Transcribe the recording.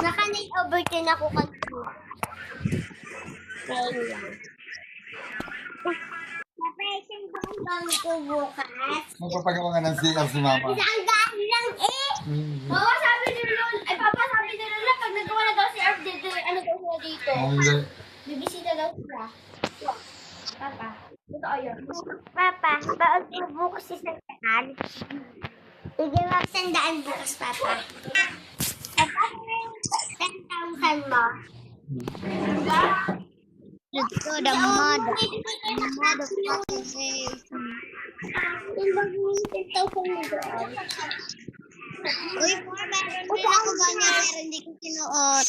Naka-night overtin ako kanina. Kaya lang. Napresyon ba ang gamit ko bukas? Magpapagawa nga ng CR si Mama. Isang daan lang eh! Mama, sabi ni Lola, ay Papa, sabi ni Lola, pag nagawa na daw si Arf dito, ano daw siya dito? Hindi. Bibisita daw siya. Papa, totoo yun. Papa, baon mo bukas isang daan? Sige, isang daan bukas, Papa. Papa, 10,000 mo. Ito, the mod of fucking face. Uy, for meron din ako ganyan, pero hindi ko sinuot.